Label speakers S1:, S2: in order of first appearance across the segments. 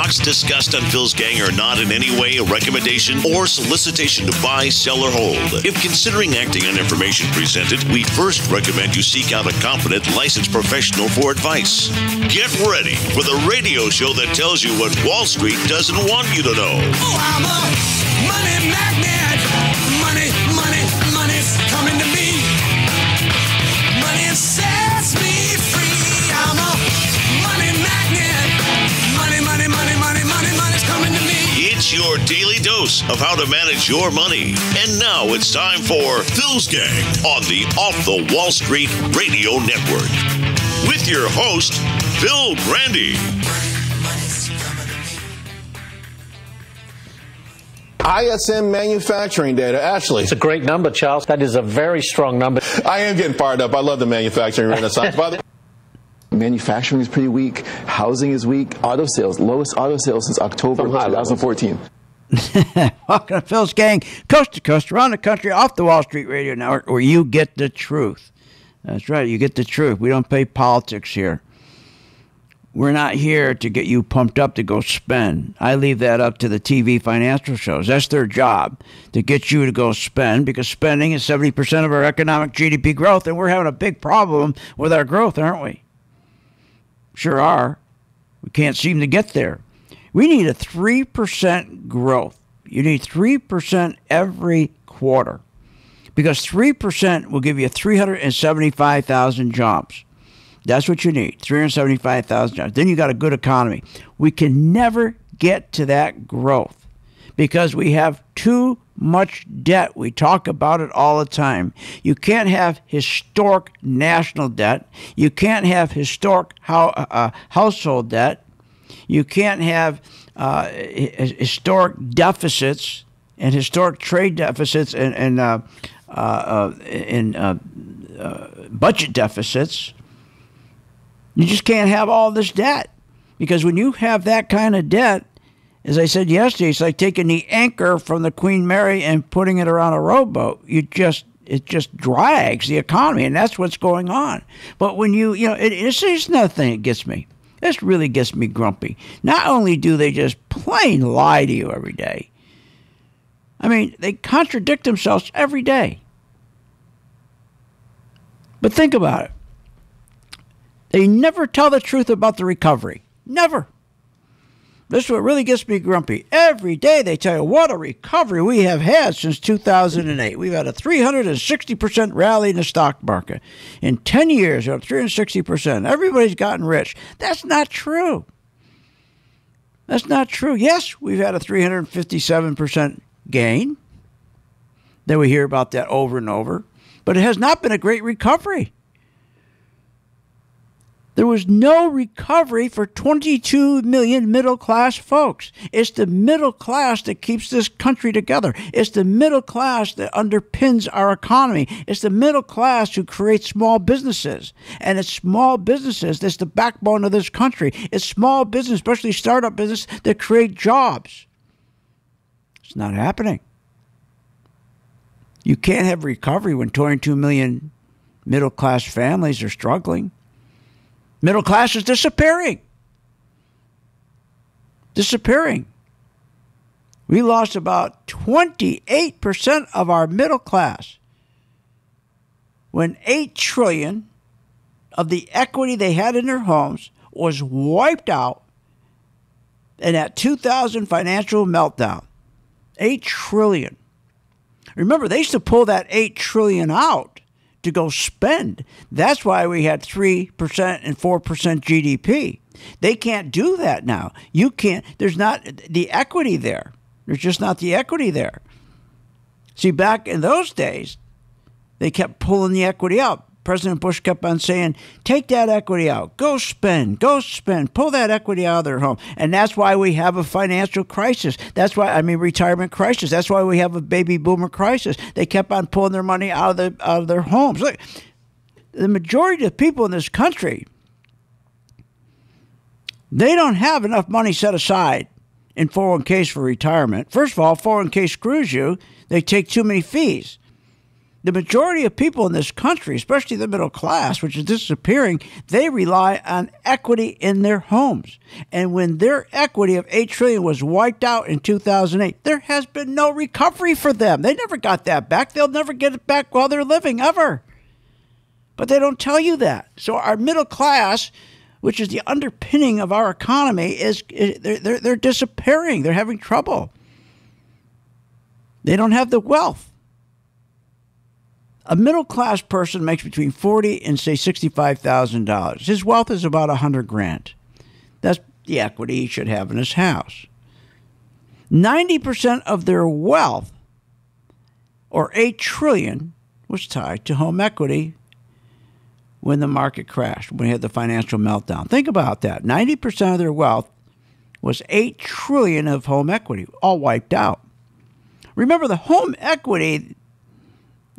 S1: Stocks discussed on Phil's Gang are not in any way a recommendation or solicitation to buy, sell, or hold. If considering acting on information presented, we first recommend you seek out a competent, licensed professional for advice. Get ready for the radio show that tells you what Wall Street doesn't want you to know.
S2: Oh, I'm a money magnet. Money, money, money's coming to me. Money sets me free. I'm a money magnet. Money, money, money, money, money, money's coming to me.
S1: It's your daily dose of how to manage your money. And now it's time for Phil's Gang on the Off the Wall Street Radio Network. With your host, Phil Grandy.
S3: ISM manufacturing data. Ashley.
S4: It's a great number, Charles. That is a very strong number.
S3: I am getting fired up. I love the manufacturing renaissance.
S5: Manufacturing is pretty weak. Housing is weak. Auto sales, lowest auto sales since October 2014.
S6: Welcome to Phil's Gang, coast to coast, around the country, off the Wall Street Radio Network, where you get the truth. That's right, you get the truth. We don't play politics here. We're not here to get you pumped up to go spend. I leave that up to the TV financial shows. That's their job, to get you to go spend, because spending is 70% of our economic GDP growth, and we're having a big problem with our growth, aren't we? Sure are. We can't seem to get there. We need a 3% growth. You need 3% every quarter, because 3% will give you 375,000 jobs. That's what you need, 375,000 jobs. Then you got a good economy. We can never get to that growth because we have too much debt. We talk about it all the time. You can't have historic national debt. You can't have historic household debt. You can't have historic deficits and historic trade deficits and budget deficits. You just can't have all this debt, because when you have that kind of debt, as I said yesterday, it's like taking the anchor from the Queen Mary and putting it around a rowboat. It just drags the economy, and that's what's going on. But when it's another thing that gets me. This really gets me grumpy. Not only do they just plain lie to you every day, I mean, they contradict themselves every day. But think about it. They never tell the truth about the recovery. Never. This is what really gets me grumpy. Every day they tell you what a recovery we have had since 2008. We've had a 360% rally in the stock market. In 10 years, we're up 360%. Everybody's gotten rich. That's not true. That's not true. Yes, we've had a 357% gain. Then we hear about that over and over. But it has not been a great recovery. There was no recovery for 22 million middle-class folks. It's the middle class that keeps this country together. It's the middle class that underpins our economy. It's the middle class who creates small businesses. And it's small businesses that's the backbone of this country. It's small business, especially startup business, that create jobs. It's not happening. You can't have recovery when 22 million middle-class families are struggling. Middle class is disappearing. Disappearing. We lost about 28% of our middle class when $8 trillion of the equity they had in their homes was wiped out in that 2000 financial meltdown. $8 trillion. Remember, they used to pull that $8 trillion out to go spend. That's why we had 3% and 4% GDP. They can't do that now. You can't. There's not the equity there. There's just not the equity there. See, back in those days, they kept pulling the equity out. President Bush kept on saying, take that equity out. Go spend. Pull that equity out of their home. And that's why we have a financial crisis. Retirement crisis. That's why we have a baby boomer crisis. They kept on pulling their money out of their homes. Look, the majority of people in this country, they don't have enough money set aside in 401ks for retirement. First of all, 401k screws you. They take too many fees. The majority of people in this country, especially the middle class, which is disappearing, they rely on equity in their homes. And when their equity of $8 trillion was wiped out in 2008, there has been no recovery for them. They never got that back. They'll never get it back while they're living, ever. But they don't tell you that. So our middle class, which is the underpinning of our economy, they're disappearing. They're having trouble. They don't have the wealth. A middle-class person makes between $40,000 and, say, $65,000. His wealth is about $100,000. That's the equity he should have in his house. 90% of their wealth, or $8 trillion, was tied to home equity when the market crashed, when we had the financial meltdown. Think about that. 90% of their wealth was $8 trillion of home equity, all wiped out. Remember, the home equity,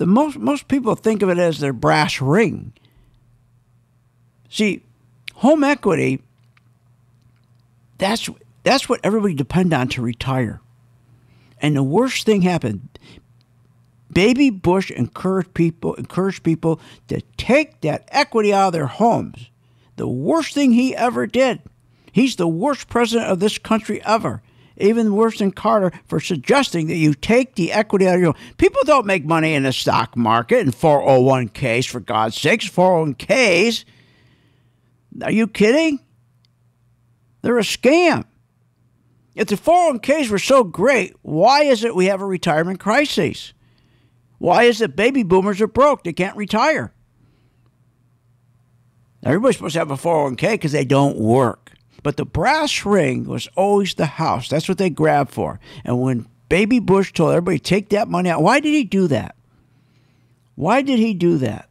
S6: most people think of it as their brass ring. See, home equity, that's what everybody depends on to retire. And the worst thing happened. Baby Bush encouraged people to take that equity out of their homes. The worst thing he ever did. He's the worst president of this country ever. Even worse than Carter for suggesting that you take the equity out of your home. People don't make money in the stock market and 401ks, for God's sakes. 401ks? Are you kidding? They're a scam. If the 401ks were so great, why is it we have a retirement crisis? Why is it baby boomers are broke? They can't retire. Everybody's supposed to have a 401k because they don't work. But the brass ring was always the house. That's what they grabbed for. And when Baby Bush told everybody to take that money out, why did he do that? Why did he do that?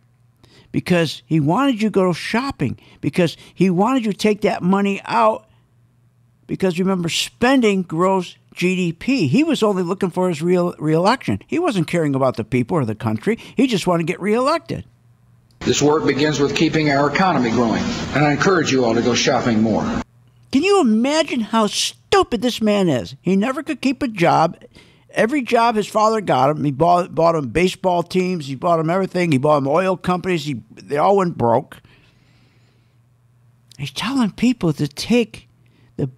S6: Because he wanted you to go shopping. Because he wanted you to take that money out. Because remember, spending grows GDP. He was only looking for his reelection. He wasn't caring about the people or the country. He just wanted to get reelected.
S7: This work begins with keeping our economy growing. And I encourage you all to go shopping more.
S6: Can you imagine how stupid this man is? He never could keep a job. Every job his father got him. He bought him baseball teams. He bought him everything. He bought him oil companies. They all went broke. He's telling people to take the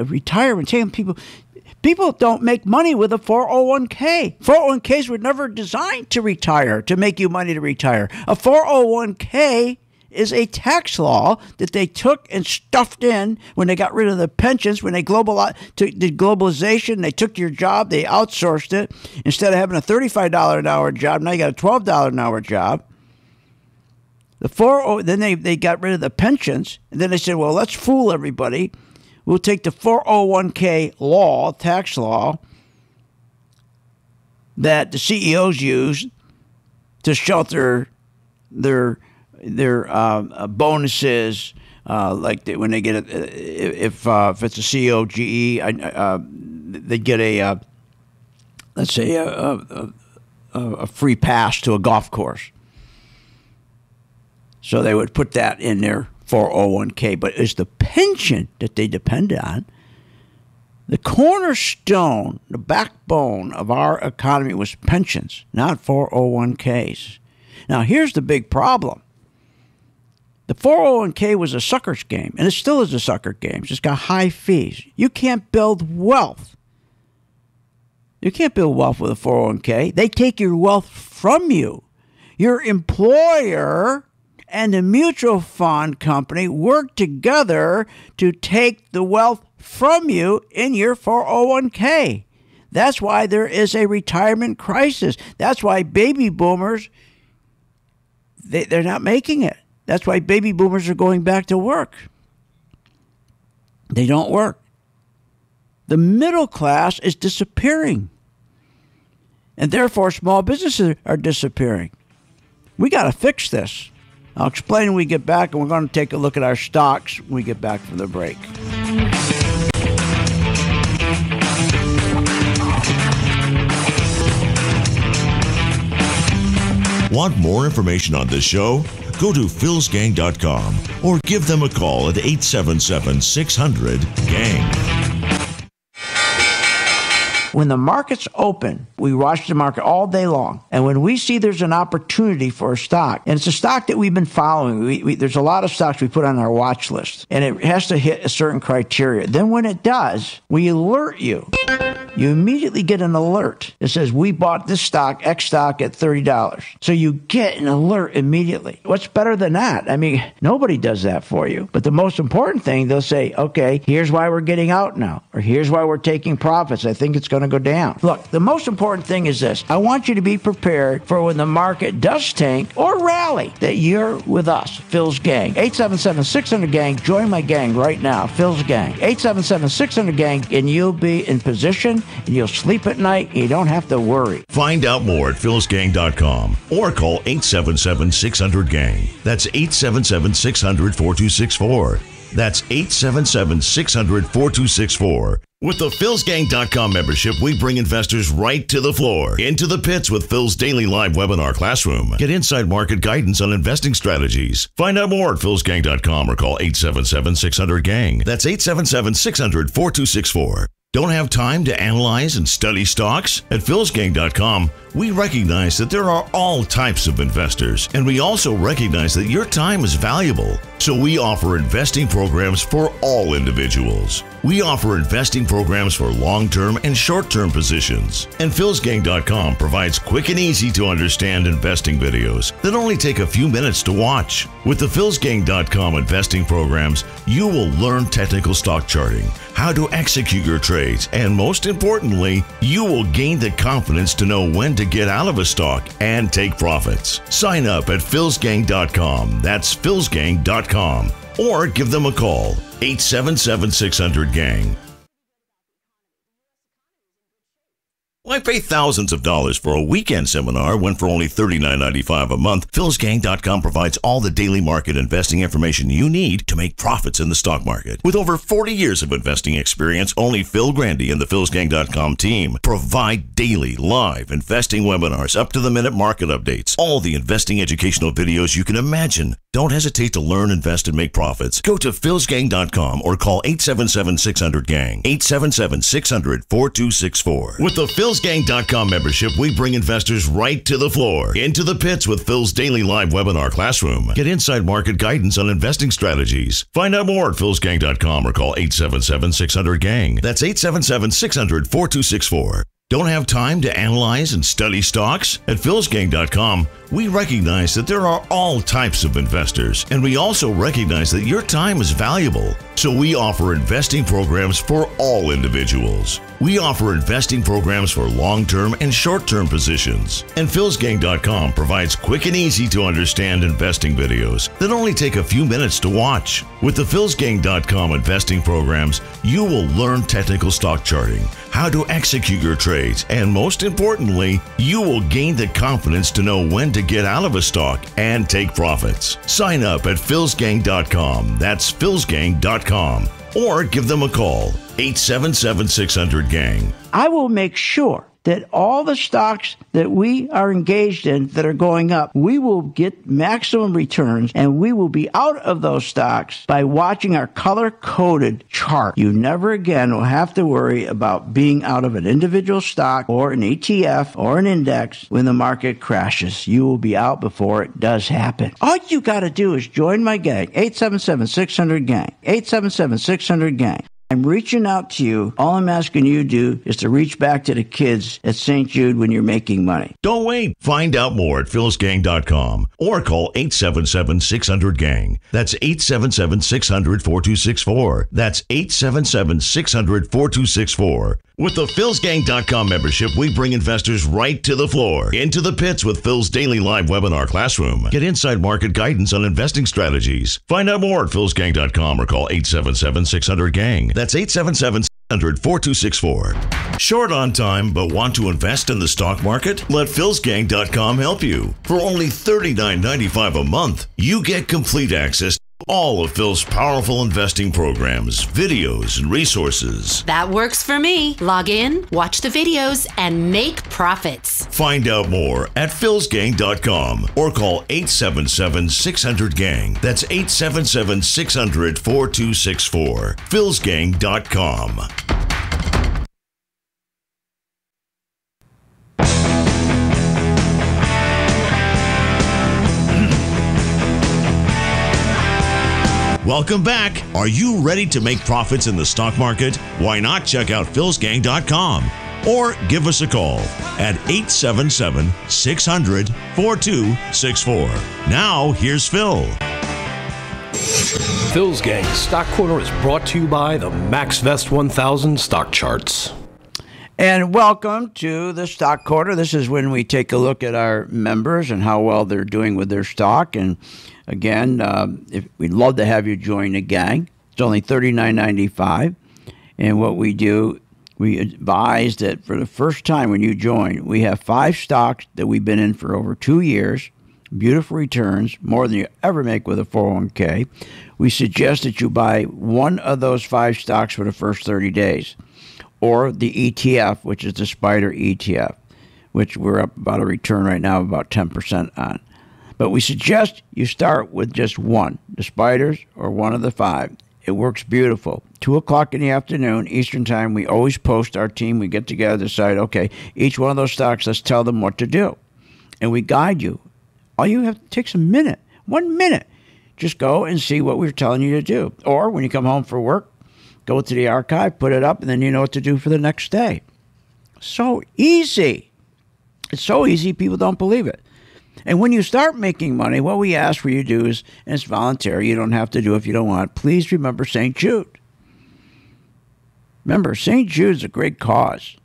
S6: retirement. Telling people don't make money with a 401k. 401ks were never designed to retire, to make you money to retire. A 401k is a tax law that they took and stuffed in when they got rid of the pensions, when they did globalization, they took your job, they outsourced it. Instead of having a $35 an hour job, now you got a $12 an hour job. Then they got rid of the pensions, and then they said, well, let's fool everybody. We'll take the 401k law, tax law, that the CEOs use to shelter their bonuses, like when they get if it's a CEO of GE, they get let's say a free pass to a golf course. So they would put that in their 401k, but it's the pension that they depend on. The cornerstone, the backbone of our economy was pensions, not 401ks. Now, here's the big problem. The 401k was a sucker's game, and it still is a sucker game. It's just got high fees. You can't build wealth. You can't build wealth with a 401k. They take your wealth from you. Your employer and the mutual fund company work together to take the wealth from you in your 401k. That's why there is a retirement crisis. That's why baby boomers, they're not making it. That's why baby boomers are going back to work. They don't work. The middle class is disappearing. And therefore, small businesses are disappearing. We got to fix this. I'll explain when we get back, and we're going to take a look at our stocks when we get back from the break.
S1: Want more information on this show? Go to philsgang.com or give them a call at 877-600-GANG.
S6: When the market's open, we watch the market all day long. And when we see there's an opportunity for a stock, and it's a stock that we've been following, there's a lot of stocks we put on our watch list, and it has to hit a certain criteria. Then when it does, we alert you. You immediately get an alert that says, we bought this stock, X stock, at $30. So you get an alert immediately. What's better than that? I mean, nobody does that for you. But the most important thing, they'll say, okay, here's why we're getting out now, or here's why we're taking profits. I think it's going to go down. Look, the most important thing is this. I want you to be prepared for when the market does tank or rally, that you're with us, Phil's Gang. 877-600-GANG. Join my gang right now, Phil's Gang. 877-600-GANG, and you'll be in position, and you'll sleep at night, and you don't have to worry.
S1: Find out more at philsgang.com or call 877-600-GANG. That's 877-600-4264. That's 877-600-4264. With the philsgang.com membership, we bring investors right to the floor, into the pits with Phil's daily live webinar classroom. Get inside market guidance on investing strategies. Find out more at philsgang.com or call 877-600-GANG. That's 877-600-4264. Don't have time to analyze and study stocks? At philsgang.com, we recognize that there are all types of investors, and we also recognize that your time is valuable. So we offer investing programs for all individuals. We offer investing programs for long-term and short-term positions. And philsgang.com provides quick and easy to understand investing videos that only take a few minutes to watch. With the philsgang.com investing programs, you will learn technical stock charting, how to execute your trades, and most importantly, you will gain the confidence to know when to get out of a stock and take profits. Sign up at philsgang.com. That's philsgang.com. Or give them a call, 877-600-GANG. Why pay thousands of dollars for a weekend seminar when for only $39.95 a month, philsgang.com provides all the daily market investing information you need to make profits in the stock market. With over 40 years of investing experience, only Phil Grandy and the philsgang.com team provide daily live investing webinars, up-to-the-minute market updates, all the investing educational videos you can imagine. Don't hesitate to learn, invest, and make profits. Go to philsgang.com or call 877-600-GANG, 877-600-4264. With the philsgang.com membership, we bring investors right to the floor, into the pits with Phil's daily live webinar classroom. Get inside market guidance on investing strategies. Find out more at philsgang.com or call 877-600-GANG. That's 877-600-4264. Don't have time to analyze and study stocks? At philsgang.com, we recognize that there are all types of investors, and we also recognize that your time is valuable. So we offer investing programs for all individuals. We offer investing programs for long-term and short-term positions. And philsgang.com provides quick and easy to understand investing videos that only take a few minutes to watch. With the philsgang.com investing programs, you will learn technical stock charting, how to execute your trades, and most importantly, you will gain the confidence to know when to get out of a stock and take profits. Sign up at philsgang.com. That's philsgang.com. Or give them a call, 877-600-GANG.
S6: I will make sure that all the stocks that we are engaged in that are going up, we will get maximum returns, and we will be out of those stocks by watching our color-coded chart. You never again will have to worry about being out of an individual stock or an ETF or an index when the market crashes. You will be out before it does happen. All you got to do is join my gang, 877-600-GANG, 877-600-GANG. I'm reaching out to you. All I'm asking you to do is to reach back to the kids at St. Jude when you're making money.
S1: Don't wait. Find out more at philsgang.com or call 877-600-GANG. That's 877-600-4264. That's 877-600-4264. With the philsgang.com membership, we bring investors right to the floor, into the pits with Phil's daily live webinar classroom. Get inside market guidance on investing strategies. Find out more at philsgang.com or call 877-600-GANG. That's 877-600-4264. Short on time but want to invest in the stock market? Let philsgang.com help you. For only $39.95 a month, you get complete access to all of Phil's powerful investing programs, videos, and resources.
S8: That works for me. Log in, watch the videos, and make profits.
S1: Find out more at philsgang.com or call 877-600-GANG. That's 877-600-4264. philsgang.com. Welcome back. Are you ready to make profits in the stock market? Why not check out philsgang.com or give us a call at 877-600-4264. Now, here's Phil.
S9: Phil's Gang Stock Corner is brought to you by the MaxVest 1000 Stock Charts.
S6: And welcome to the Stock Corner. This is when we take a look at our members and how well they're doing with their stock. And again, we'd love to have you join the gang. It's only $39.95. And what we do, we advise that for the first time when you join, we have 5 stocks that we've been in for over 2 years. Beautiful returns, more than you ever make with a 401k. We suggest that you buy one of those 5 stocks for the first 30 days. Or the ETF, which is the SPDR ETF, which we're up about a return right now of about 10% on. But we suggest you start with just one, the SPDRs or one of the 5. It works beautiful. 2 o'clock in the afternoon, Eastern time, we always post our team. We get together, decide, okay, each one of those stocks, let's tell them what to do. And we guide you. All you have to take a minute, 1 minute. Just go and see what we're telling you to do. Or when you come home for work, go to the archive, put it up, and then you know what to do for the next day. So easy. It's so easy, people don't believe it. And when you start making money, what we ask for you to do is, and it's voluntary, you don't have to do it if you don't want, please remember St. Jude. Remember, St. Jude's a great cause.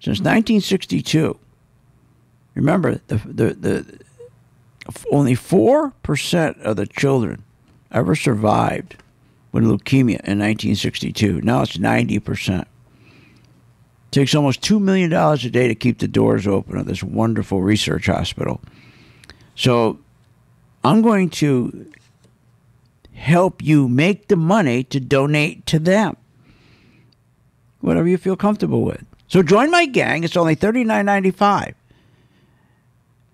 S6: Since 1962, remember, the only 4% of the children ever survived with leukemia in 1962. Now it's 90%. It takes almost $2 million a day to keep the doors open of this wonderful research hospital. So I'm going to help you make the money to donate to them. Whatever you feel comfortable with. So join my gang. It's only $39.95.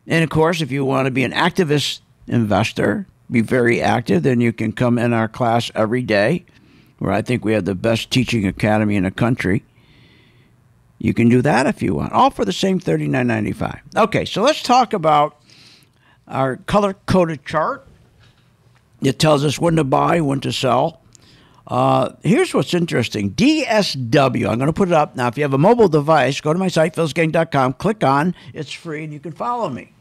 S6: And of course, if you want to be an activist investor, be very active, then you can come in our class every day, where I think we have the best teaching academy in the country. You can do that if you want, all for the same $39.95. Okay, so let's talk about our color-coded chart. It tells us when to buy, when to sell. Here's what's interesting. DSW, I'm going to put it up. Now, if you have a mobile device, go to my site, philsgang.com, click on, it's free, and you can follow me.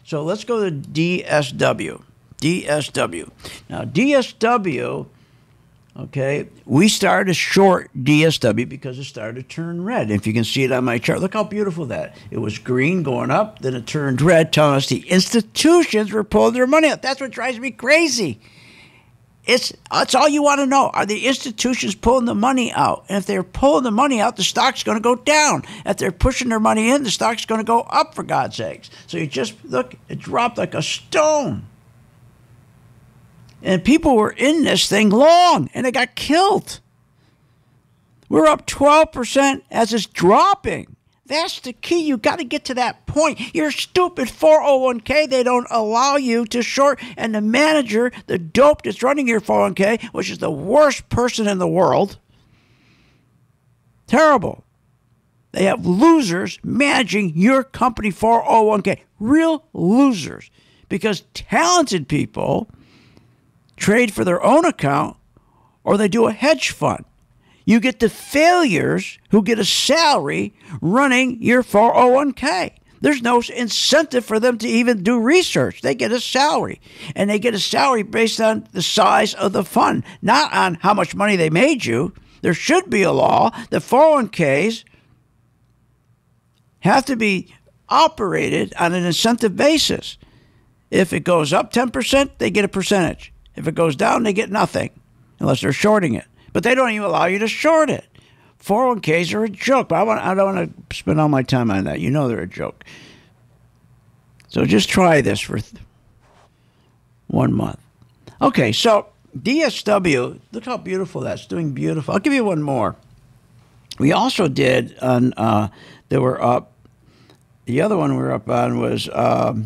S6: So let's go to DSW. DSW. Now, DSW, okay, we started to short DSW because it started to turn red. If you can see it on my chart, look how beautiful that. It was green going up, then it turned red, telling us the institutions were pulling their money out. That's what drives me crazy. That's all you want to know. Are the institutions pulling the money out? And if they're pulling the money out, the stock's going to go down. If they're pushing their money in, the stock's going to go up, for God's sakes. So you just look, it dropped like a stone. And people were in this thing long, and they got killed. We're up 12% as it's dropping. That's the key. You got to get to that point. Your stupid 401k, they don't allow you to short. And the manager, the dope that's running your 401k, which is the worst person in the world, terrible. They have losers managing your company 401k. Real losers. Because talented people trade for their own account, or they do a hedge fund. You get the failures who get a salary running your 401k. There's no incentive for them to even do research. They get a salary, and they get a salary based on the size of the fund, not on how much money they made you. There should be a law that 401ks have to be operated on an incentive basis. If it goes up 10%, they get a percentage. If it goes down, they get nothing, unless they're shorting it. But they don't even allow you to short it. 401ks are a joke, but I don't want to spend all my time on that. You know they're a joke. So just try this for 1 month. Okay, so DSW, look how beautiful that's doing. Beautiful. I'll give you one more. We also did on they were up. The other one we were up on was at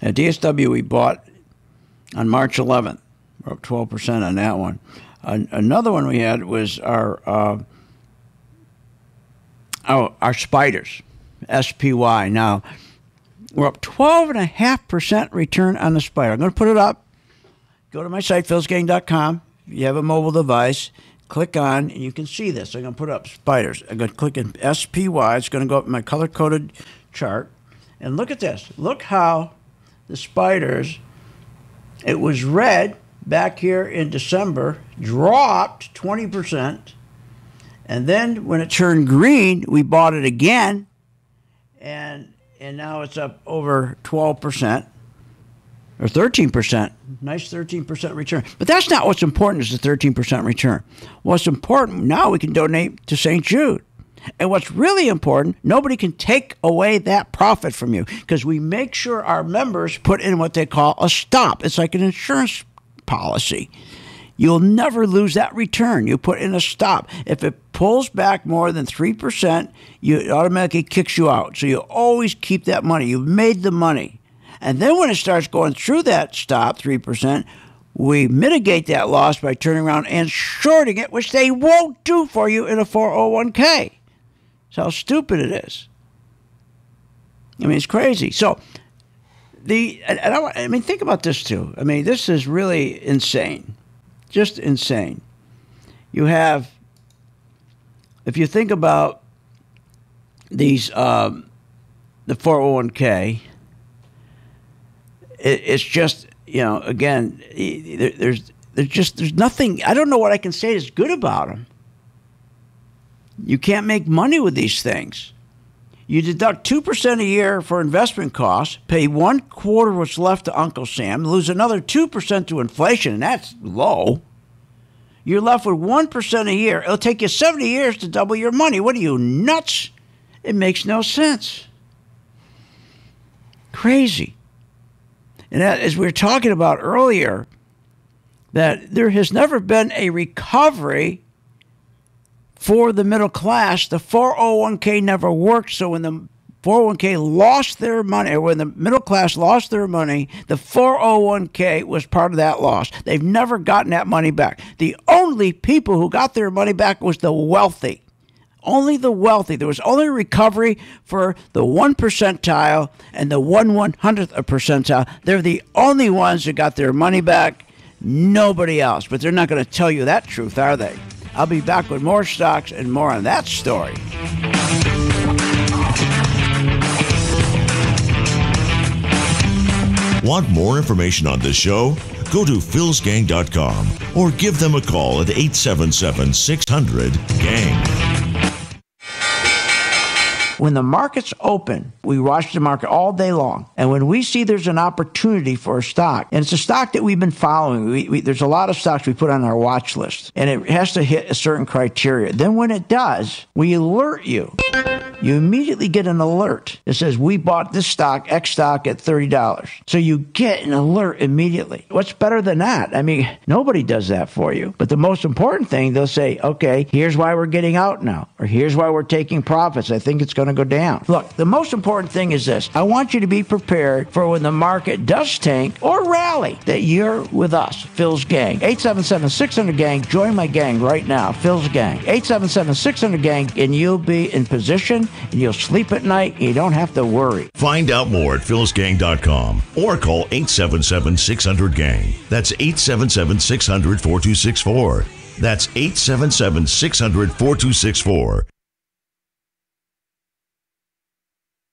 S6: DSW. We bought on March 11th. We're up 12% on that one. Another one we had was our SPDRs, SPY. Now, we're up 12.5% return on the SPDR. I'm going to put it up. go to my site, philsgang.com. If you have a mobile device, click on, and you can see this. I'm going to put up spiders. I'm going to click in SPY. It's going to go up in my color-coded chart. And look at this. Look how the spiders, it was red back here in December, dropped 20%. And then when it turned green, we bought it again. And now it's up over 12%. Or 13%. Nice 13% return. But that's not what's important is the 13% return. What's important, now we can donate to St. Jude. And what's really important, nobody can take away that profit from you because we make sure our members put in what they call a stop. It's like an insurance policy. You'll never lose that return. You put in a stop. If it pulls back more than 3%, it automatically kicks you out. So you always keep that money. You've made the money. And then when it starts going through that stop, 3%, we mitigate that loss by turning around and shorting it, which they won't do for you in a 401k. That's how stupid it is. I mean, it's crazy. So, think about this too. I mean, this is really insane. Just insane. You have, if you think about these, the 401k, it's just, again, there's nothing, I don't know what I can say is good about them. You can't make money with these things. You deduct 2% a year for investment costs, pay 1/4 what's left to Uncle Sam, lose another 2% to inflation, and that's low. You're left with 1% a year. It'll take you 70 years to double your money. What are you, nuts? It makes no sense. Crazy. And as we were talking about earlier, that there has never been a recovery for the middle class. The 401k never worked. So when the 401k lost their money, or when the middle class lost their money, the 401k was part of that loss. They've never gotten that money back. The only people who got their money back was the wealthy. Only the wealthy. There was only recovery for the 1 percentile and the 1/100th percentile. They're the only ones that got their money back. Nobody else. But they're not going to tell you that truth, are they? I'll be back with more stocks and more on that story.
S1: Want more information on this show? Go to philsgang.com or give them a call at 877-600-GANG.
S6: When the market's open, we watch the market all day long. And when we see there's an opportunity for a stock, and it's a stock that we've been following, there's a lot of stocks we put on our watch list, and it has to hit a certain criteria. Then when it does, we alert you. You immediately get an alert that says, we bought this stock, X stock, at $30. So you get an alert immediately. What's better than that? I mean, nobody does that for you. But the most important thing, they'll say, okay, here's why we're getting out now, or here's why we're taking profits. I think it's going to go down. Look, the most important thing is this. I want you to be prepared for when the market does tank or rally, that you're with us, Phil's Gang. 877-600-GANG. Join my gang right now, Phil's Gang. 877-600-GANG, and you'll be in position, and you'll sleep at night, and you don't have to worry.
S1: Find out more at philsgang.com or call 877-600-GANG. That's 877-600-4264. That's 877-600-4264.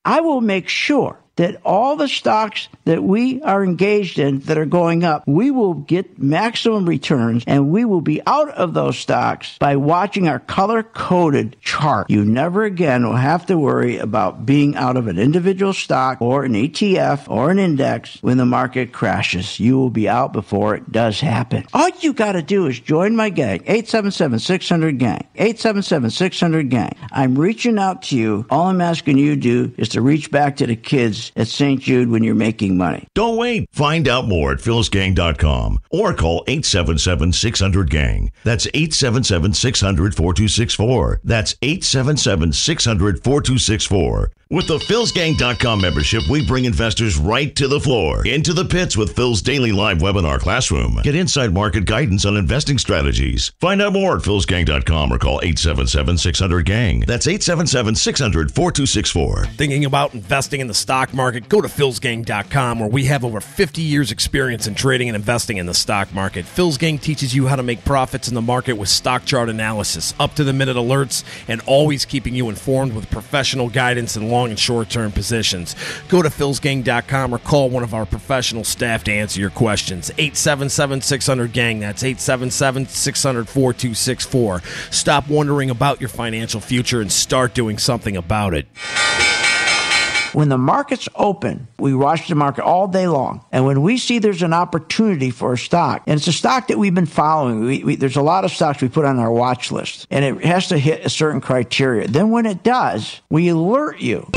S6: I will make sure that all the stocks that we are engaged in that are going up, we will get maximum returns, and we will be out of those stocks by watching our color-coded chart. You never again will have to worry about being out of an individual stock or an ETF or an index when the market crashes. You will be out before it does happen. All you got to do is join my gang, 877-600-GANG, 877-600-GANG. I'm reaching out to you. All I'm asking you to do is to reach back to the kids at St. Jude when you're making money.
S1: Don't wait. Find out more at philsgang.com or call 877-600-GANG. That's 877-600-4264. That's 877-600-4264. With the philsgang.com membership, we bring investors right to the floor, into the pits with Phil's daily live webinar classroom. Get inside market guidance on investing strategies. Find out more at philsgang.com or call 877-600-GANG. That's 877-600-4264.
S9: Thinking about investing in the stock market, go to philsgang.com, where we have over 50 years experience in trading and investing in the stock market. Phil's Gang teaches you how to make profits in the market with stock chart analysis, up-to-the-minute alerts, and always keeping you informed with professional guidance in long and short-term positions. Go to philsgang.com or call one of our professional staff to answer your questions. 877-600-GANG. That's 877-600-4264. Stop wondering about your financial future and start doing something about it.
S6: When the market's open, we watch the market all day long. And when we see there's an opportunity for a stock, and it's a stock that we've been following, there's a lot of stocks we put on our watch list, and it has to hit a certain criteria. Then when it does, we alert you.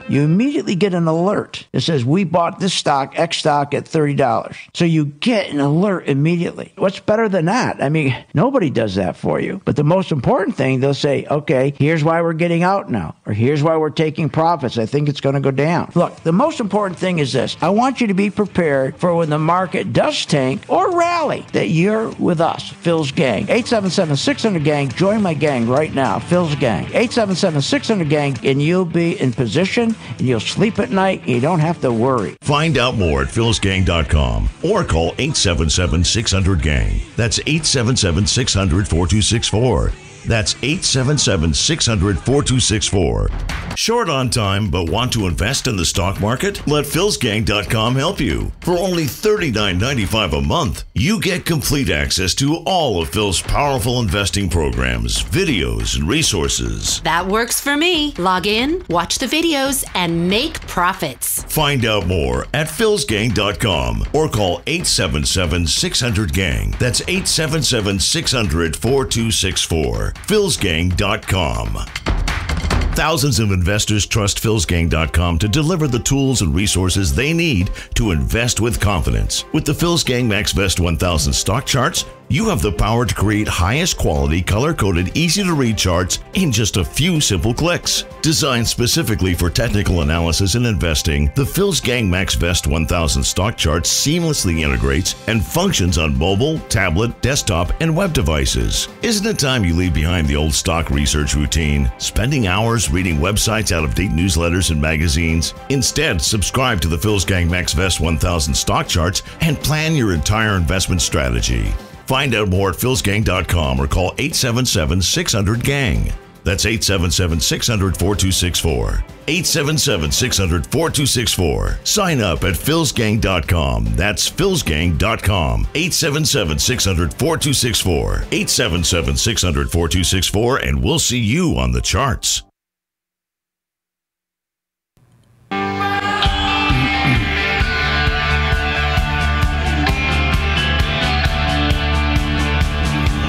S6: You immediately get an alert that says, we bought this stock, X stock, at $30. So you get an alert immediately. What's better than that? I mean, nobody does that for you. But the most important thing, they'll say, okay, here's why we're getting out now, or here's why we're taking profits. I think it's going to go down. Look, the most important thing is this. I want you to be prepared for when the market does tank or rally, that you're with us, Phil's Gang. 877-600-GANG. Join my gang right now, Phil's Gang. 877-600-GANG, and you'll be in position, and you'll sleep at night, and you don't have to worry.
S1: Find out more at philsgang.com or call 877-600-GANG. That's 877-600-4264. That's 877-600-4264. Short on time but want to invest in the stock market? Let philsgang.com help you. For only $39.95 a month, you get complete access to all of Phil's powerful investing programs, videos, and resources.
S8: That works for me. Log in, watch the videos, and make profits.
S1: Find out more at philsgang.com or call 877-600-GANG. That's 877-600-4264. philsgang.com. Thousands of investors trust philsgang.com to deliver the tools and resources they need to invest with confidence. With the Phil's Gang MaxVest 1000 stock charts, you have the power to create highest quality, color-coded, easy-to-read charts in just a few simple clicks. Designed specifically for technical analysis and investing, the Phil's Gang MaxVest 1000 stock chart seamlessly integrates and functions on mobile, tablet, desktop, and web devices. Isn't it time you leave behind the old stock research routine, spending hours reading websites, out-of-date newsletters, and magazines? Instead, subscribe to the Phil's Gang MaxVest 1000 stock charts and plan your entire investment strategy. Find out more at philsgang.com or call 877-600-GANG. That's 877-600-4264. 877-600-4264. Sign up at philsgang.com. That's philsgang.com. 877-600-4264. 877-600-4264, and we'll see you on the charts.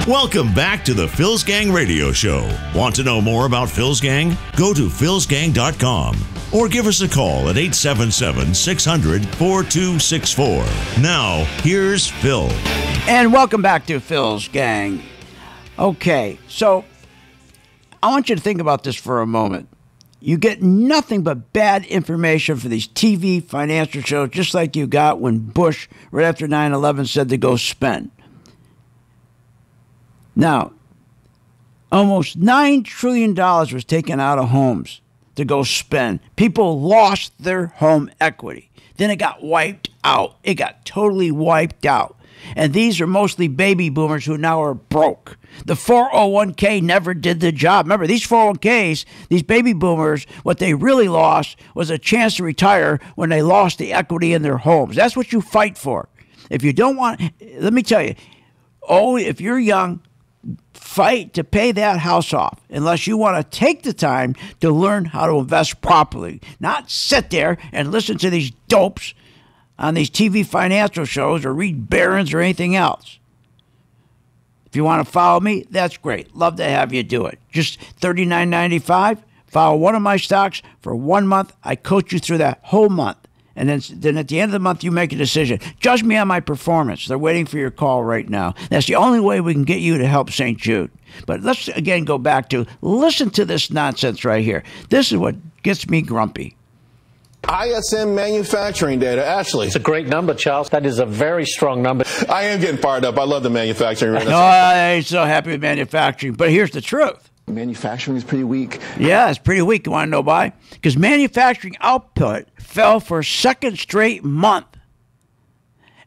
S1: Welcome back to the Phil's Gang Radio Show. Want to know more about Phil's Gang? Go to philsgang.com or give us a call at 877-600-4264. Now, here's Phil.
S6: And welcome back to Phil's Gang. Okay, so I want you to think about this for a moment. You get nothing but bad information for these TV financial shows, just like you got when Bush, right after 9/11, said to go spend. Now, almost $9 trillion was taken out of homes to go spend. People lost their home equity. Then it got wiped out. It got totally wiped out. And these are mostly baby boomers who now are broke. The 401k never did the job. Remember, these 401ks, these baby boomers, what they really lost was a chance to retire when they lost the equity in their homes. That's what you fight for. If you don't want, let me tell you, if you're young, fight to pay that house off unless you want to take the time to learn how to invest properly, not sit there and listen to these dopes on these TV financial shows or read Barron's or anything else. If you want to follow me, that's great. Love to have you do it. Just $39.95. Follow one of my stocks for 1 month. I coach you through that whole month. And then at the end of the month, you make a decision. Judge me on my performance. They're waiting for your call right now. That's the only way we can get you to help St. Jude. But let's again go back to, listen to this nonsense right here. This is what gets me grumpy.
S3: ISM manufacturing data. Ashley.
S4: It's a great number, Charles. That is a very strong number.
S3: I am getting fired up. I love the manufacturing.
S6: No, I'm so happy with manufacturing. But here's the truth.
S5: Manufacturing is pretty weak.
S6: Yeah, it's pretty weak. You want to know why? Because manufacturing output fell for a second straight month.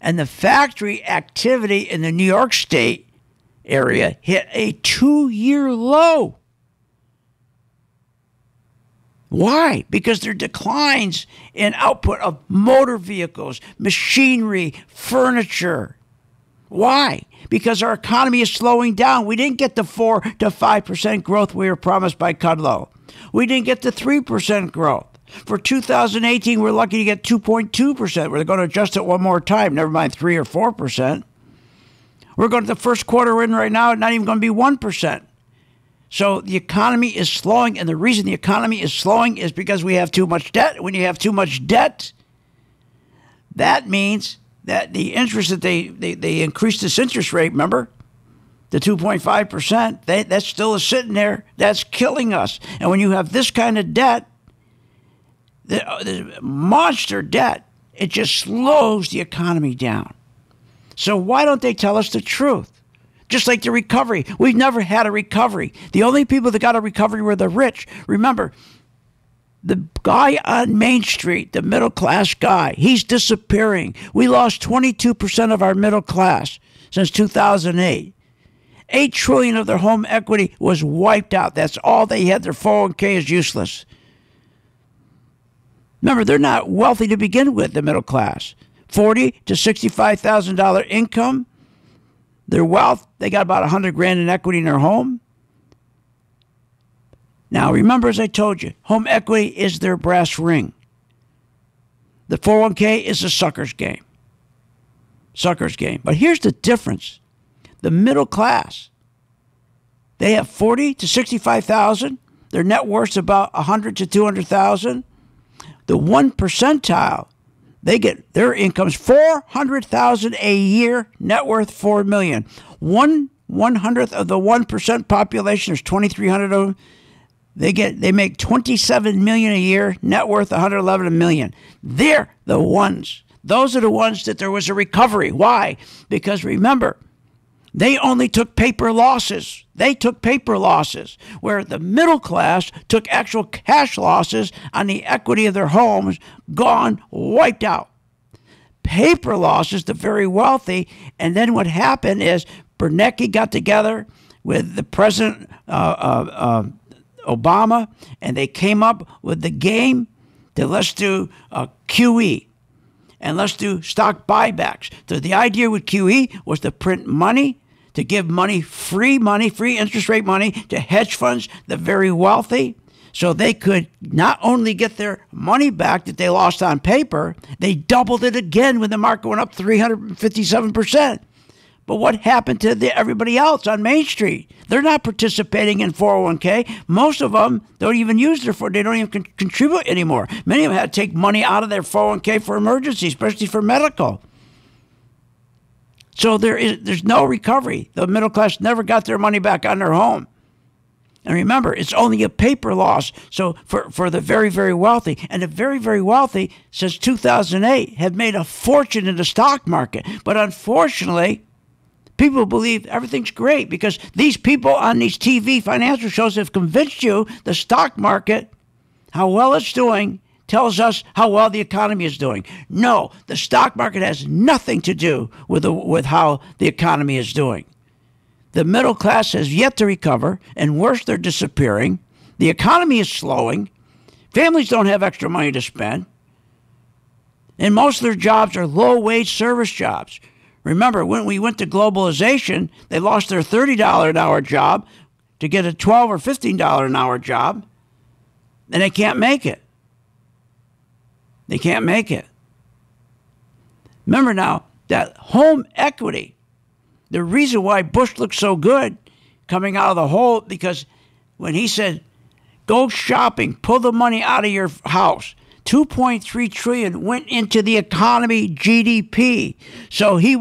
S6: And the factory activity in the New York State area hit a 2-year low. Why? Because there are declines in output of motor vehicles, machinery, furniture. Why? Because our economy is slowing down. We didn't get the 4 to 5% growth we were promised by Kudlow. We didn't get the 3% growth. For 2018, we're lucky to get 2.2%. We're going to adjust it one more time, never mind 3 or 4%. We're going to the first quarter we're in right now, not even going to be 1%. So the economy is slowing, and the reason the economy is slowing is because we have too much debt. When you have too much debt, that means that the interest that they increased this interest rate, remember, the 2.5%, that still is sitting there. That's killing us. And when you have this kind of debt, the monster debt, it just slows the economy down. So why don't they tell us the truth? Just like the recovery. We've never had a recovery. The only people that got a recovery were the rich. Remember, the guy on Main Street, the middle class guy, he's disappearing. We lost 22% of our middle class since 2008. $8 trillion of their home equity was wiped out. That's all they had. Their 401k is useless. Remember, they're not wealthy to begin with, the middle class. $40,000 to $65,000 income. Their wealth, they got about $100,000 in equity in their home. Now, remember, as I told you, home equity is their brass ring. The 401k is a sucker's game. Sucker's game. But here's the difference. The middle class, they have $40,000 to $65,000. Their net worth's about $100,000 to $200,000. The 1 percentile, they get their income's $400,000 a year, net worth $4 million. 1/100th of the 1% population, there's 2,300 of them. They make $27 million a year, net worth $111 million. They're the ones. Those are the ones that there was a recovery. Why? Because remember, they only took paper losses. They took paper losses, where the middle class took actual cash losses on the equity of their homes, gone, wiped out. Paper losses, the very wealthy. And then what happened is Bernanke got together with the President Obama, and they came up with the game that let's do QE. And let's do stock buybacks. So the idea with QE was to print money, to give money, free interest rate money to hedge funds, the very wealthy, so they could not only get their money back that they lost on paper, they doubled it again when the market went up 357%. But what happened to everybody else on Main Street? They're not participating in 401k. Most of them don't even use they don't even contribute anymore. Many of them had to take money out of their 401k for emergencies, especially for medical. So there's no recovery. The middle class never got their money back on their home. And remember, it's only a paper loss. So for the very, very wealthy, and the very, very wealthy since 2008 have made a fortune in the stock market. But unfortunately, people believe everything's great because these people on these TV financial shows have convinced you the stock market, how well it's doing, tells us how well the economy is doing. No, the stock market has nothing to do with how the economy is doing. The middle class has yet to recover, and worse, they're disappearing. The economy is slowing. Families don't have extra money to spend. And most of their jobs are low-wage service jobs. Remember, when we went to globalization, they lost their $30 an hour job to get a $12 or $15 an hour job, and they can't make it. They can't make it. Remember now, that home equity, the reason why Bush looked so good coming out of the hole, because when he said, go shopping, pull the money out of your house, $2.3 trillion went into the economy, GDP. So he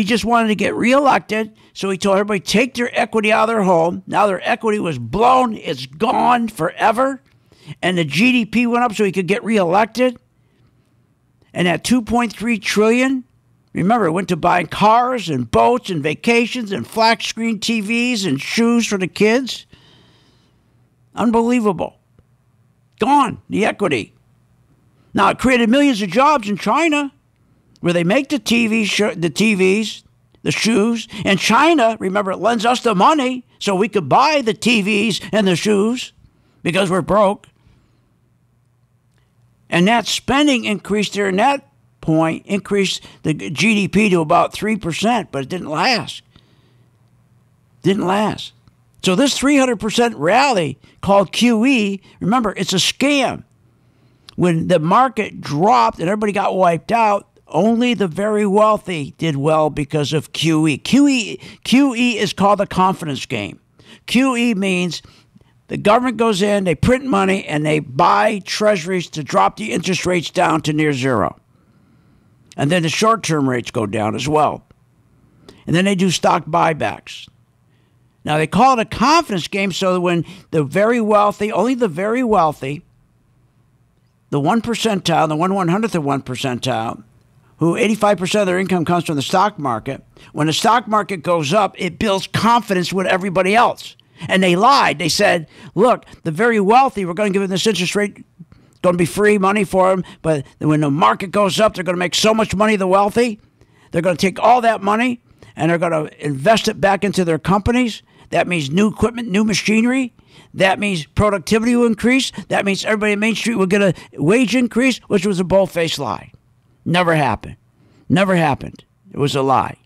S6: just wanted to get reelected. So he told everybody, take their equity out of their home. Now their equity was blown. It's gone forever. And the GDP went up so he could get reelected. And that $2.3 trillion, remember, it went to buying cars and boats and vacations and flat screen TVs and shoes for the kids. Unbelievable. Gone, the equity. Now, it created millions of jobs in China, where they make the TVs, the shoes. And China, remember, it lends us the money so we could buy the TVs and the shoes because we're broke. And that spending increased during that point, increased the GDP to about 3%, but it didn't last. Didn't last. So this 300% rally called QE, remember, it's a scam. When the market dropped and everybody got wiped out, only the very wealthy did well because of QE. QE is called the confidence game. QE means the government goes in, they print money, and they buy treasuries to drop the interest rates down to near zero. And then the short-term rates go down as well. And then they do stock buybacks. Now, they call it a confidence game so that when the very wealthy, only the very wealthy, the 1 percentile, the 1/100th of 1 percentile, who 85% of their income comes from the stock market, when the stock market goes up, it builds confidence with everybody else. And they lied. They said, look, the very wealthy, we're going to give them this interest rate, it's going to be free money for them, but when the market goes up, they're going to make so much money, the wealthy, they're going to take all that money and they're going to invest it back into their companies. That means new equipment, new machinery. That means productivity will increase. That means everybody on Main Street will get a wage increase, which was a bold-faced lie. Never happened. Never happened. It was a lie.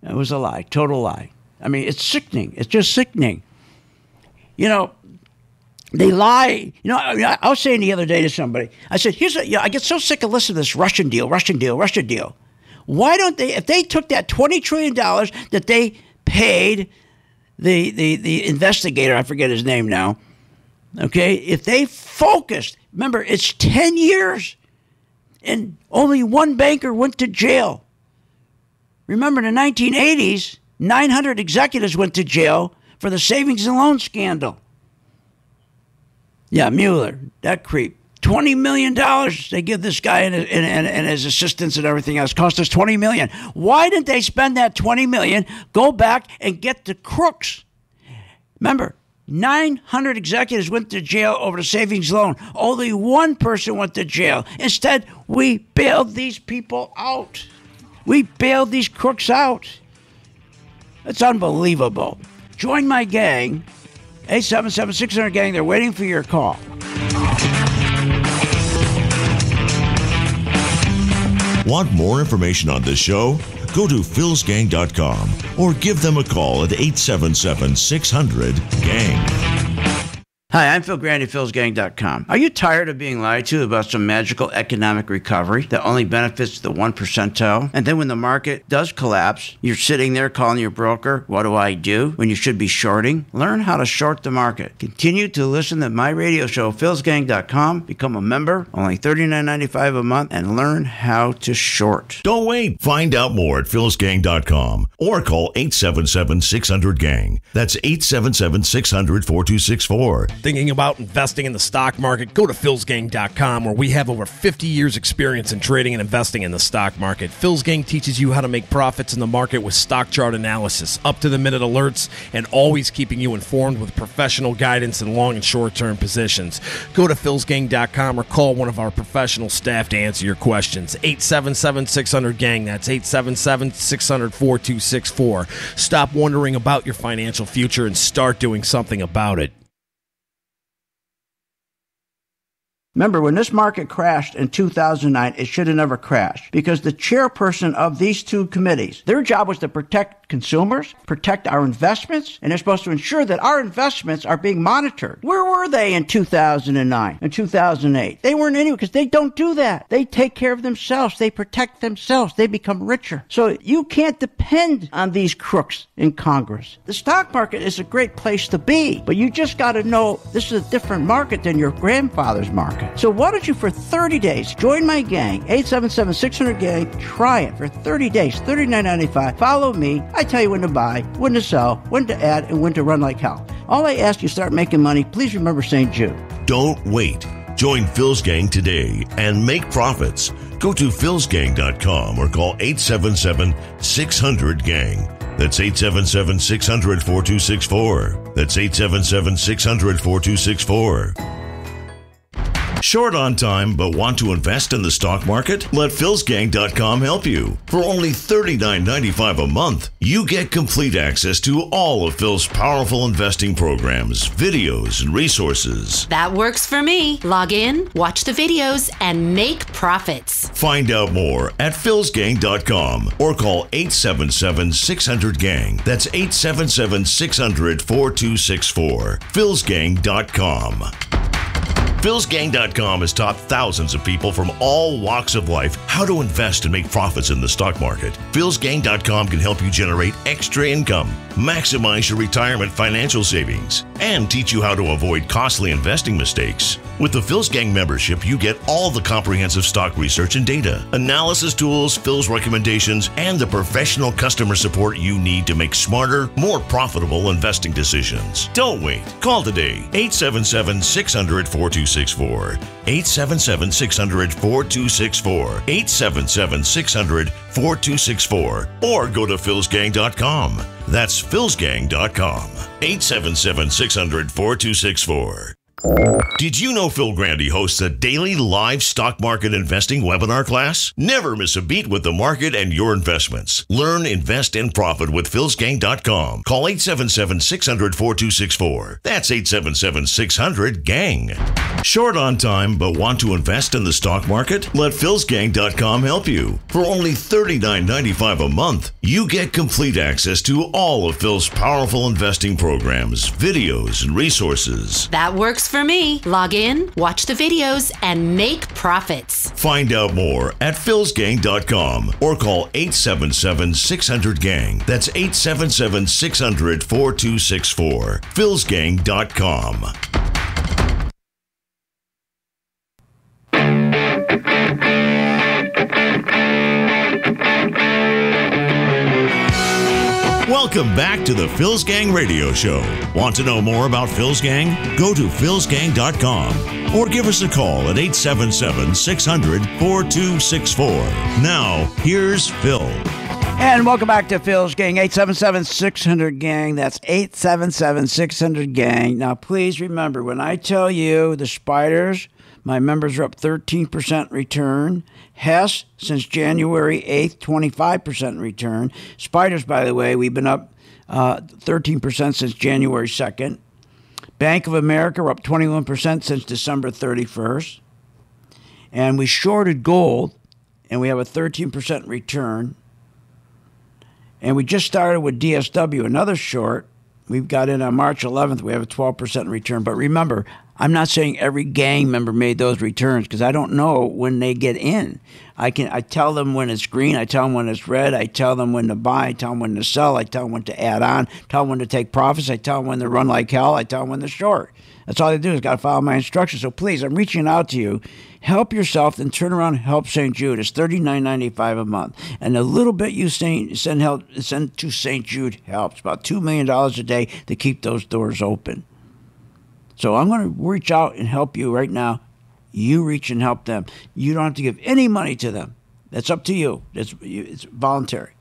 S6: It was a lie. Total lie. I mean, it's sickening. It's just sickening. You know, they lie. You know, I was saying the other day to somebody, I said, I get so sick of listening to this Russian deal. Why don't they, if they took that $20 trillion that they paid the investigator, I forget his name now, okay, if they focused, remember, it's 10 years and only one banker went to jail. Remember, in the 1980s, 900 executives went to jail for the savings and loan scandal. Yeah, Mueller, that creep. $20 million they give this guy and his assistants and everything else. Cost us $20 million. Why didn't they spend that $20 million, go back and get the crooks? Remember, 900 executives went to jail over the savings loan. Only one person went to jail. Instead, we bailed these people out. We bailed these crooks out. It's unbelievable. Join my gang, 877-600-GANG. They're waiting for your call.
S1: Want more information on this show? Go to philsgang.com or give them a call at 877-600-GANG.
S6: Hi, I'm Phil Grandy, philsgang.com. Are you tired of being lied to about some magical economic recovery that only benefits the 1 percentile? And then when the market does collapse, you're sitting there calling your broker, what do I do? When you should be shorting? Learn how to short the market. Continue to listen to my radio show, philsgang.com. Become a member, only $39.95 a month, and learn how to short.
S1: Don't wait. Find out more at philsgang.com or call 877-600-GANG. That's 877-600-4264.
S9: Thinking about investing in the stock market? Go to philsgang.com, where we have over 50 years experience in trading and investing in the stock market. Phil's Gang teaches you how to make profits in the market with stock chart analysis, up-to-the-minute alerts, and always keeping you informed with professional guidance in long and short-term positions. Go to philsgang.com or call one of our professional staff to answer your questions. 877-600-GANG. That's 877-600-4264. Stop wondering about your financial future and start doing something about it.
S6: Remember, when this market crashed in 2009, it should have never crashed because the chairperson of these two committees, their job was to protect consumers, protect our investments, and they're supposed to ensure that our investments are being monitored. Where were they in 2009 and 2008? They weren't anywhere because they don't do that. They take care of themselves. They protect themselves. They become richer. So you can't depend on these crooks in Congress. The stock market is a great place to be, but you just got to know this is a different market than your grandfather's market. So why don't you, for 30 days, join my gang, 877-600-GANG. Try it for 30 days, $39.95. Follow me. I tell you when to buy, when to sell, when to add, and when to run like hell. All I ask you, start making money. Please remember St. Jude.
S1: Don't wait. Join Phil's Gang today and make profits. Go to philsgang.com or call 877-600-GANG. That's 877-600-4264. That's 877-600-4264. Short on time but want to invest in the stock market? Let philsgang.com help you. For only $39.95 a month, you get complete access to all of Phil's powerful investing programs, videos, and resources.
S8: That works for me. Log in, watch the videos, and make profits.
S1: Find out more at philsgang.com or call 877-600-GANG. That's 877-600-4264. philsgang.com. philsgang.com has taught thousands of people from all walks of life how to invest and make profits in the stock market. philsgang.com can help you generate extra income, maximize your retirement financial savings, and teach you how to avoid costly investing mistakes. With the Phil's Gang membership, you get all the comprehensive stock research and data, analysis tools, Phil's recommendations, and the professional customer support you need to make smarter, more profitable investing decisions. Don't wait. Call today, 877-600-4264. 877-600-4264. 877-600-4264. Or go to philsgang.com. That's philsgang.com. 877-600-4264. Did you know Phil Grandy hosts a daily live stock market investing webinar class? Never miss a beat with the market and your investments. Learn, invest, and profit with philsgang.com. Call 877-600-4264. That's 877-600-GANG. Short on time but want to invest in the stock market? Let philsgang.com help you. For only $39.95 a month, you get complete access to all of Phil's powerful investing programs, videos, and resources.
S8: That works for me. Log in, watch the videos, and make profits.
S1: Find out more at philsgang.com or call 877-600-GANG. That's 877-600-4264. philsgang.com. Welcome back to the Phil's Gang Radio Show. Want to know more about Phil's Gang? Go to philsgang.com or give us a call at 877-600-4264. Now, here's Phil.
S6: And welcome back to Phil's Gang, 877-600-GANG. That's 877-600-GANG. Now, please remember, when I tell you the spiders, my members are up 13% return. Hess, since January 8th, 25% return. Spiders, by the way, we've been up 13% since January 2nd. Bank of America, we're up 21% since December 31st. And we shorted gold, and we have a 13% return. And we just started with DSW, another short. We've got in on March 11th. We have a 12% return. But remember, I'm not saying every gang member made those returns because I don't know when they get in. I tell them when it's green. I tell them when it's red. I tell them when to buy. I tell them when to sell. I tell them when to add on. I tell them when to take profits. I tell them when to run like hell. I tell them when to short. That's all they do is got to follow my instructions. So please, I'm reaching out to you. Help yourself, then turn around and help St. Jude. It's $39.95 a month. And a little bit you send to St. Jude helps. About $2 million a day to keep those doors open. So I'm going to reach out and help you right now. You reach and help them. You don't have to give any money to them. That's up to you. It's voluntary.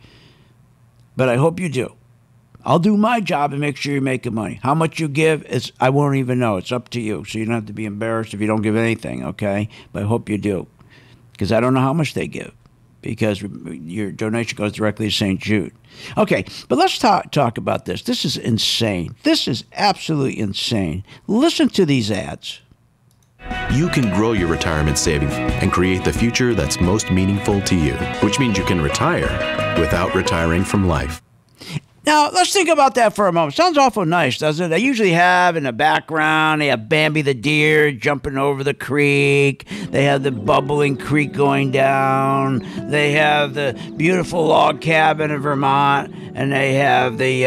S6: But I hope you do. I'll do my job and make sure you're making money. How much you give, I won't even know. It's up to you. So you don't have to be embarrassed if you don't give anything, okay? But I hope you do. Because I don't know how much they give. Because your donation goes directly to St. Jude. Okay, but let's talk about this. This is insane. This is absolutely insane. Listen to these ads.
S10: You can grow your retirement savings and create the future that's most meaningful to you, which means you can retire without retiring from life.
S6: Now, let's think about that for a moment. Sounds awful nice, doesn't it? They usually have in the background, they have Bambi the deer jumping over the creek. They have the bubbling creek going down. They have the beautiful log cabin in Vermont. And they have the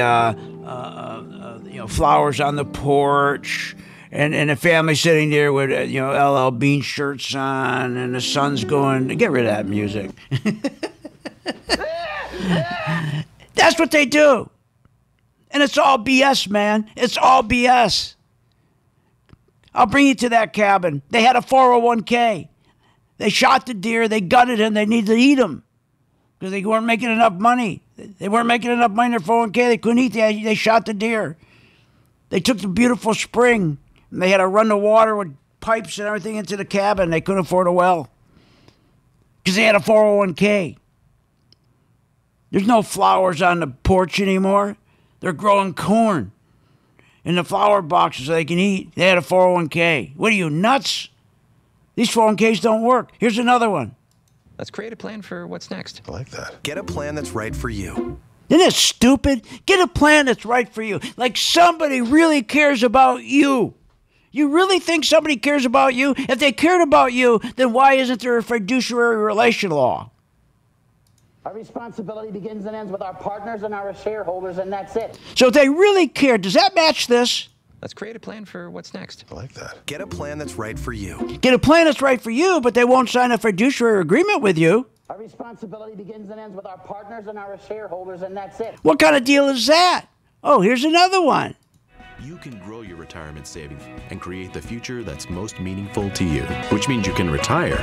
S6: flowers on the porch. And a family sitting there with, LL Bean shirts on. And the sun's going, get rid of that music. That's what they do. And it's all BS, man. It's all BS. I'll bring you to that cabin. They had a 401k. They shot the deer. They gutted him. They needed to eat him because they weren't making enough money. They weren't making enough money in their 401k. They couldn't eat. They shot the deer. They took the beautiful spring, and they had to run the water with pipes and everything into the cabin. They couldn't afford a well because they had a 401k. There's no flowers on the porch anymore. They're growing corn in the flower boxes so they can eat. They had a 401k. What are you, nuts? These 401ks don't work. Here's another one.
S11: Let's create a plan for what's next.
S12: I like that. Get a plan that's right for you.
S6: Isn't it stupid? Get a plan that's right for you. Like somebody really cares about you. You really think somebody cares about you? If they cared about you, then why isn't there a fiduciary relation law?
S13: Our responsibility begins and ends with our partners and our shareholders, and that's it.
S6: So if they really care, does that match this?
S11: Let's create a plan for what's next.
S12: I like that. Get a plan that's right for you.
S6: Get a plan that's right for you, but they won't sign a fiduciary agreement with you.
S13: Our responsibility begins and ends with our partners and our shareholders, and that's it.
S6: What kind of deal is that? Oh, here's another one.
S10: You can grow your retirement savings and create the future that's most meaningful to you, which means you can retire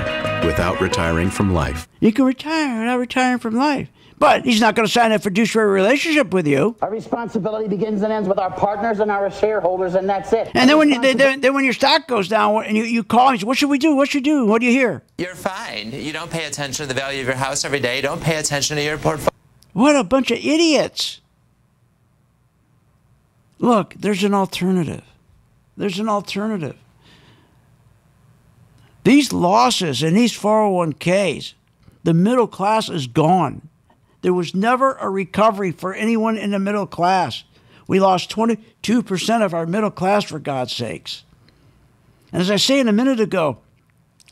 S10: without retiring from life.
S6: You can retire without retiring from life. But he's not going to sign a fiduciary relationship with you.
S13: Our responsibility begins and ends with our partners and our shareholders, and that's it.
S6: And then when your stock goes down and you call him, you say, what should we do? What should we do? What do you hear?
S14: You're fine. You don't pay attention to the value of your house every day. You don't pay attention to your portfolio.
S6: What a bunch of idiots. Look, there's an alternative. There's an alternative. These losses in these 401ks, the middle class is gone. There was never a recovery for anyone in the middle class. We lost 22% of our middle class, for God's sakes. And as I said a minute ago,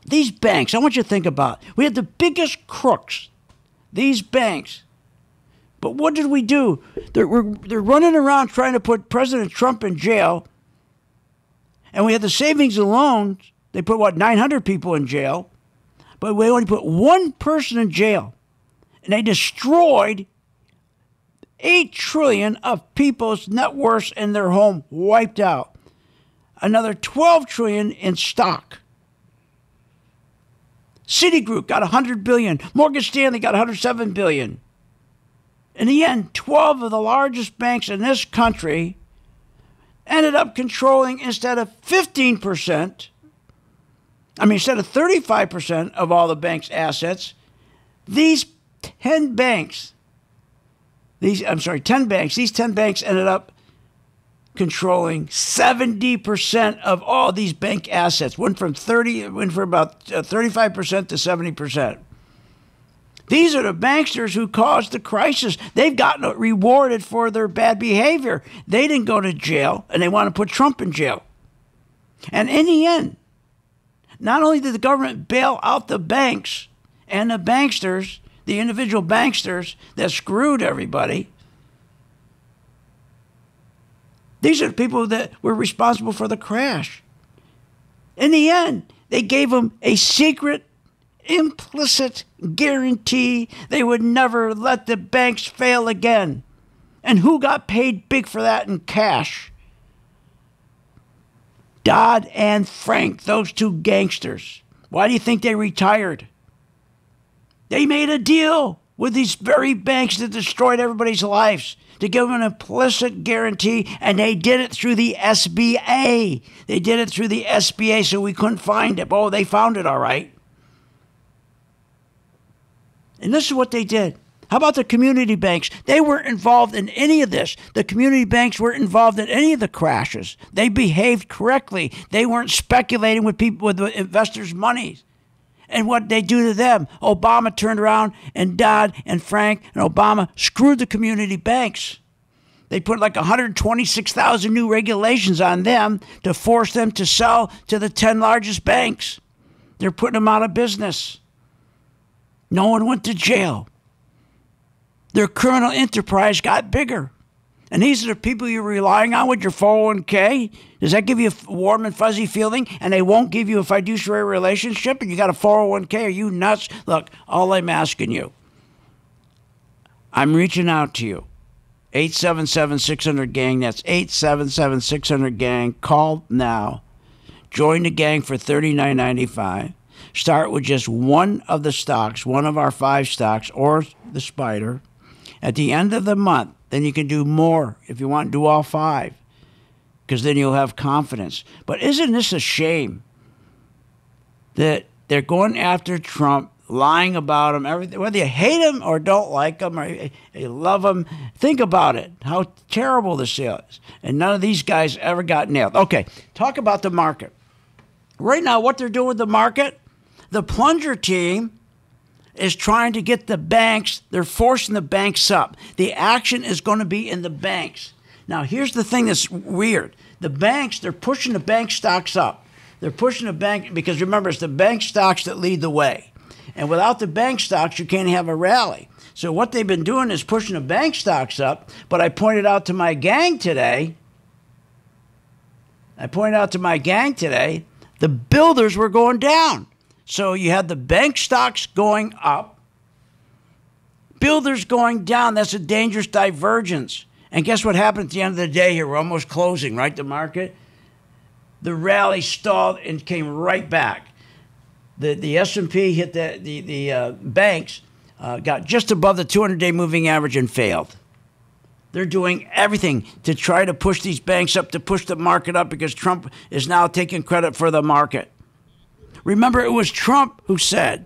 S6: these banks, I want you to think about it. We had the biggest crooks, these banks. But what did we do? They're running around trying to put President Trump in jail. And we had the savings and loans. They put, 900 people in jail. But we only put one person in jail. And they destroyed $8 trillion of people's net worths in their home, wiped out. Another $12 trillion in stock. Citigroup got $100 billion. Morgan Stanley got $107 billion. In the end, 12 of the largest banks in this country ended up controlling, instead of 15%, instead of 35% of all the bank's assets, these 10 banks ended up controlling 70% of all these bank assets. Went from about 35% to 70%. These are the banksters who caused the crisis. They've gotten rewarded for their bad behavior. They didn't go to jail, and they want to put Trump in jail. And in the end, not only did the government bail out the banks and the banksters, the individual banksters that screwed everybody, these are the people that were responsible for the crash. In the end, they gave them a secret, implicit guarantee they would never let the banks fail again. And who got paid big for that in cash? Dodd and Frank, those two gangsters. Why do you think they retired? They made a deal with these very banks that destroyed everybody's lives to give them an implicit guarantee, and they did it through the SBA. They did it through the SBA so we couldn't find it. Oh, they found it all right. And this is what they did. How about the community banks? They weren't involved in any of this. The community banks weren't involved in any of the crashes. They behaved correctly. They weren't speculating with people, with investors' money. And what they do to them? Obama turned around, and Dodd and Frank and Obama screwed the community banks. They put like 126,000 new regulations on them to force them to sell to the 10 largest banks. They're putting them out of business. No one went to jail. Their criminal enterprise got bigger. And these are the people you're relying on with your 401k? Does that give you a warm and fuzzy feeling? And they won't give you a fiduciary relationship and you got a 401k? Are you nuts? Look, all I'm asking you, I'm reaching out to you. 877-600-GANG. That's 877-600-GANG. Call now. Join the gang for $39.95. Start with just one of the stocks, one of our 5 stocks, or the Spider. At the end of the month, then you can do more if you want to do all 5, because then you'll have confidence. But isn't this a shame that they're going after Trump, lying about him, everything, whether you hate him or don't like him or you love him? Think about it, how terrible this is. And none of these guys ever got nailed. Okay, talk about the market. Right now, what they're doing with the market, the plunger team is trying to get the banks, they're forcing the banks up. The action is going to be in the banks. Now, here's the thing that's weird. The banks, they're pushing the bank stocks up. They're pushing the bank, because remember, it's the bank stocks that lead the way. And without the bank stocks, you can't have a rally. So what they've been doing is pushing the bank stocks up. But I pointed out to my gang today, the builders were going down. So you had the bank stocks going up, builders going down. That's a dangerous divergence. And guess what happened at the end of the day here? We're almost closing, right, the market? The rally stalled and came right back. The S&P hit the banks, got just above the 200-day moving average and failed. They're doing everything to try to push these banks up, to push the market up, because Trump is now taking credit for the market. Remember, it was Trump who said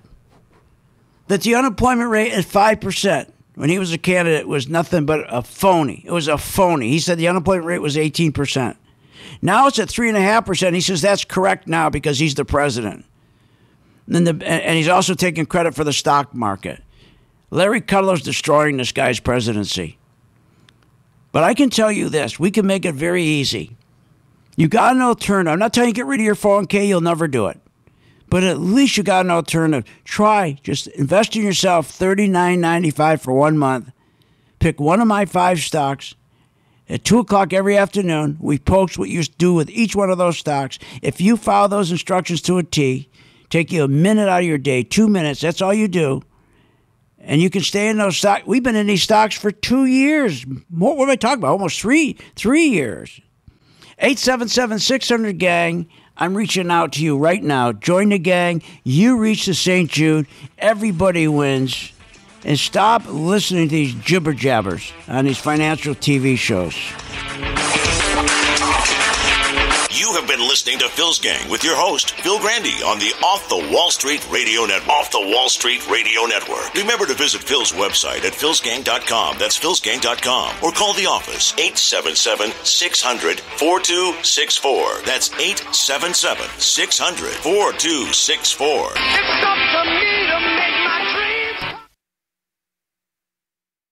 S6: that the unemployment rate at 5% when he was a candidate was nothing but a phony. It was a phony. He said the unemployment rate was 18%. Now it's at 3.5%. He says that's correct now because he's the president. And he's also taking credit for the stock market. Larry Kudlow's destroying this guy's presidency. But I can tell you this. We can make it very easy. You got an alternative. I'm not telling you to get rid of your 401k. You'll never do it. But at least you got an alternative. Try. Just invest in yourself $39.95 for 1 month. Pick one of my 5 stocks. At 2 o'clock every afternoon, we post what you do with each one of those stocks. If you follow those instructions to a T, take you a minute out of your day, 2 minutes, that's all you do. And you can stay in those stocks. We've been in these stocks for 2 years. What am I talking about? Almost 3 years. 877-600-GANG. I'm reaching out to you right now. Join the gang. You reach the St. Jude. Everybody wins. And stop listening to these jibber jabbers on these financial TV shows.
S1: You have been listening to Phil's Gang with your host, Phil Grandy, on the Off the Wall Street Radio Network. Off the Wall Street Radio Network. Remember to visit Phil's website at philsgang.com. That's philsgang.com. Or call the office, 877-600-4264. That's 877-600-4264.
S2: It's up to me to